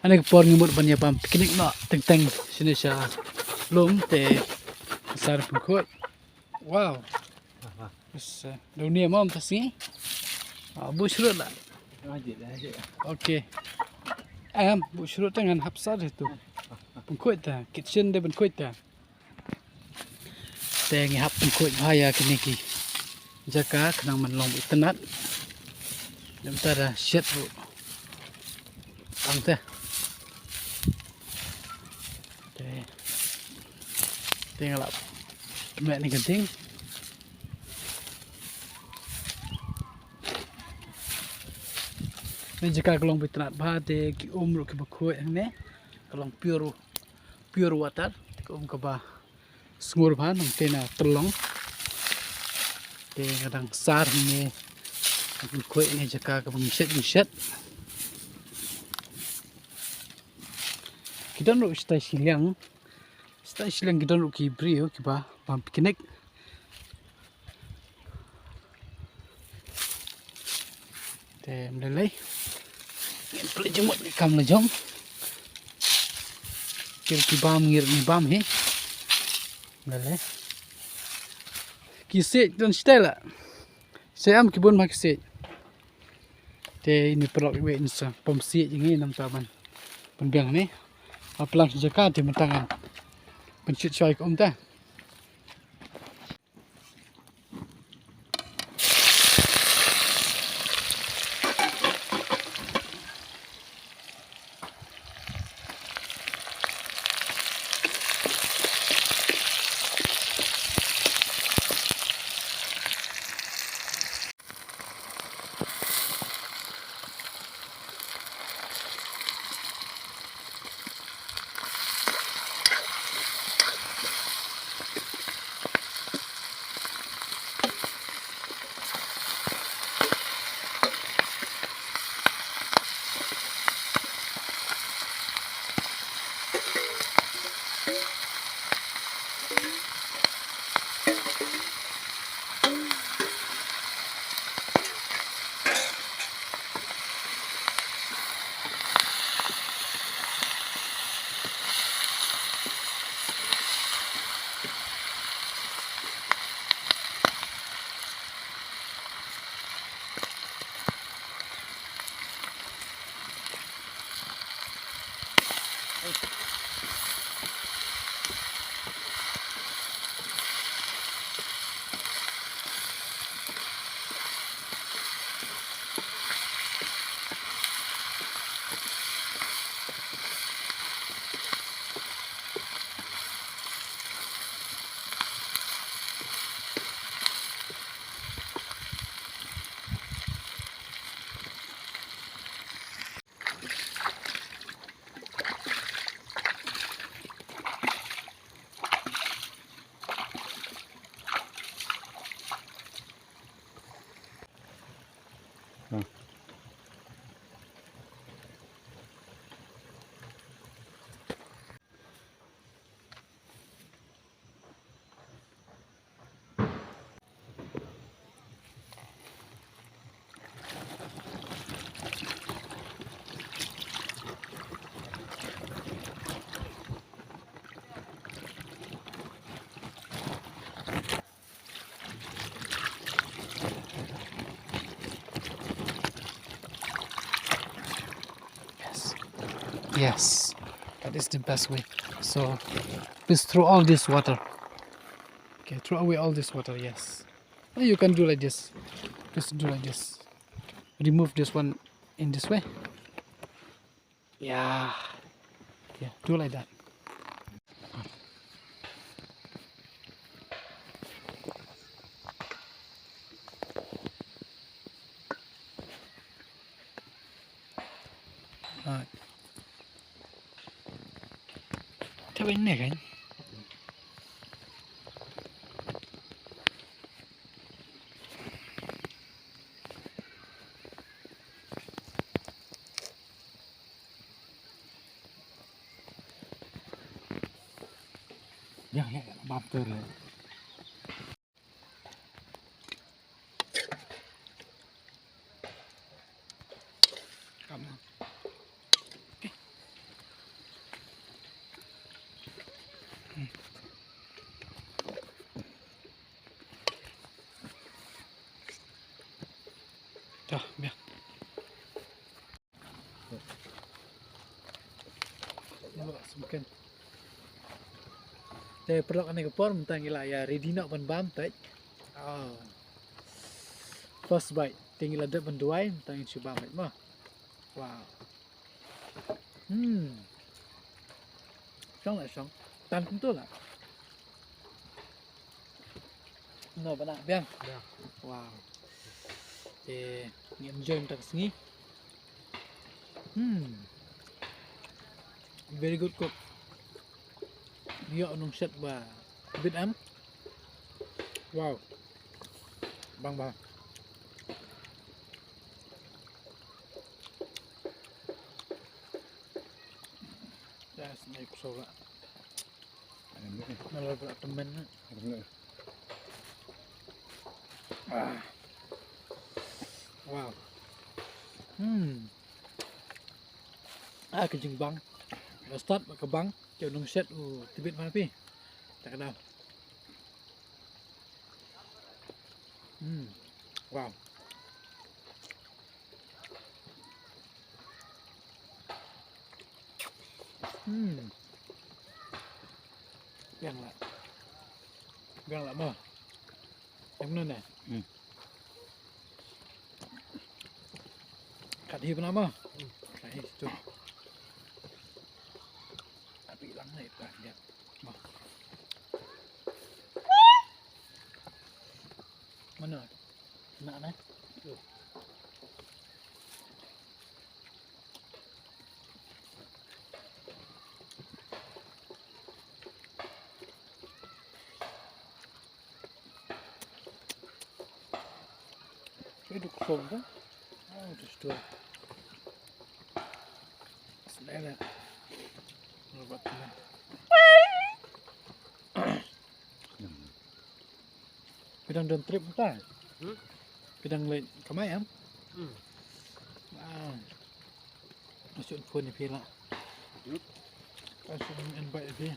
Ano por ngimut ban ya pam piknik no teng sini Sha Lum te sar pukut. Wow. Bes dunia mau tasni. Bushrut lah. Okey. Bushrut dengan hapsar itu. Pukut ta kitchen de pukut ta. Te ngi hap pukut bahaya kini ki. Jaka kenang menlong internet. Sementara shit bu. Angte. Tengok lah. Mek ni genting. Ni jika kalong bitrat bah te ki umru ki bakoi ne. Kalong pure water ki ka ba sungur bah nang tena telong. Te kadang sar ni bakoi ni jika ka mset. Kita nak stay silang kita nak kibri yo kiba pam piknik. Te melelai. Pelak jemut kam lejong. Kir kibam ngir ni bam he. Melelai. Kisik dan style lah. Saya am kibun mak kisik. Te ini pelak we insa pom sik jingi nam taban. Penbiang ni. Apalang sejaka di mentangan pencit coy kum ta. Yes, that is the best way. So, please throw all this water. Okay, throw away all this water, yes. Now you can do like this. Just do like this. Remove this one in this way. Yeah. Yeah, do like that. Alright. Theo bên này kan. Ya, bab tu lah. Come on. Okay. Dah, biar. Buat semakin. Teh perlu ane kepor mentang gila ya ready nak ban tek. Oh. First bite, tinggal ada benduai mentang coba mek mah. Wow. Xong lại xong. Tan cũng tốt lah. Nồi bạn biang. Wow. Thì nghiệm chơi tak sengi. Very good cook. Yo nung set ba bit am. Wow. Bang bang. That's naik sola. Kalau berat temen. Wow. Ke Jingbang. Start ke bang, kau nung set tibit mana pi? Tak kenal. Wow. Biang lah mah. Yang mana ni? Kat hi pernah mah? Kat hi tu. Api lang ni tak dia. Mah. Mana? Nak ni? Itu kosong kan? Oh, just tu. Selera. Buat ni. Pidang dan trip tak? Pidang Leit kamai am? Masuk phone ni pila. Masuk invite dia.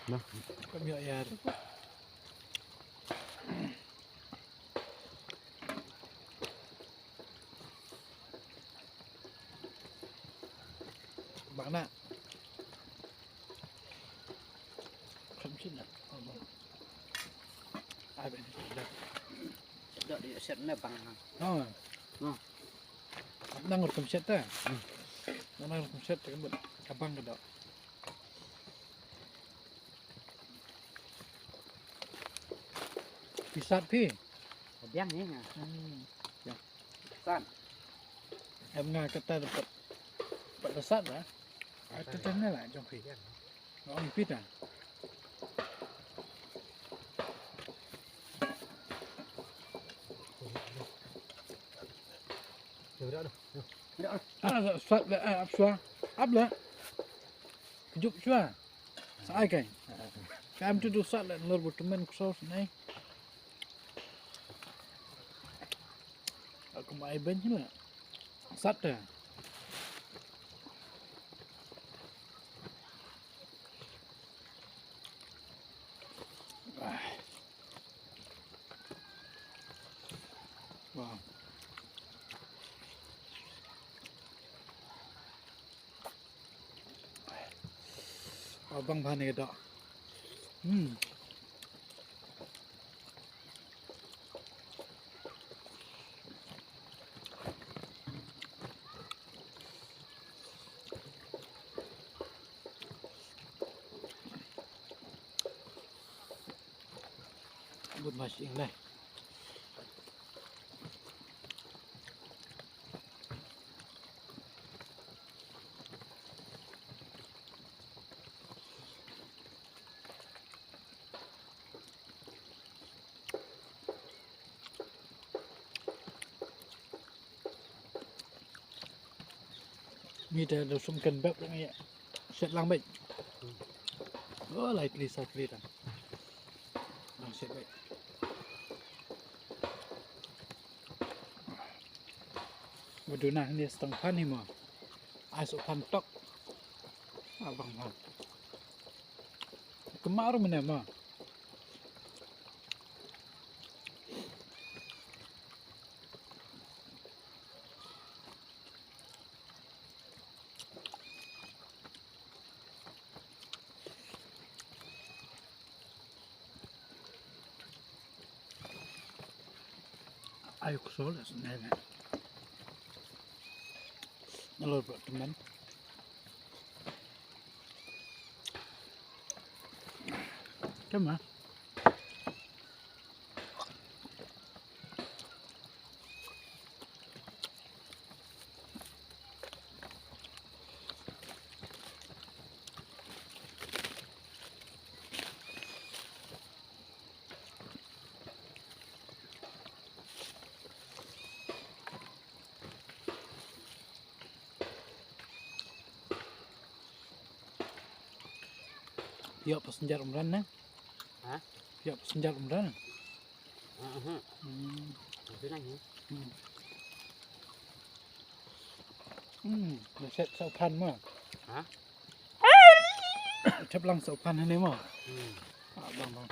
Nah. Kami ayar. Bạn nè. Không xin nè. Ai bên đây? Đợi đi set nó bằng. Đang ngồi cầm set ta. Đang ngồi cầm set cái bật kabang cái đó. Pisat pi. Biang ni nha. Ya. San. Em nga kata dapat pada saat lah. Tetangga lah jom pi. Oh, pit ah. Sát lại áp xóa. Áp lại. Dục xóa. Sai cái. Cái em tu sát lại lor bột temen kusau sini. Aku mai ben lah. Sát dah. Wow. Abang bahan ni dah. Buat masih ini. Ni dah langsung kan bab dengan ya. Set lang baik. Oh, lightly sakli dah. Lang set baik. Maduna ni setengah pan ni mah. Asuk pan tok. Abang bang. Kemarin mana mah? ayo kesel nenek. Ngelor buat teman. Kemana? Yuk pesenjat umran nih. Hah? Yuk pesenjat umran. Itu nanya. Set sậu pan mà. Hả? Chấp lăng sậu pan hay nếm mà. Ừ. Vâng vâng.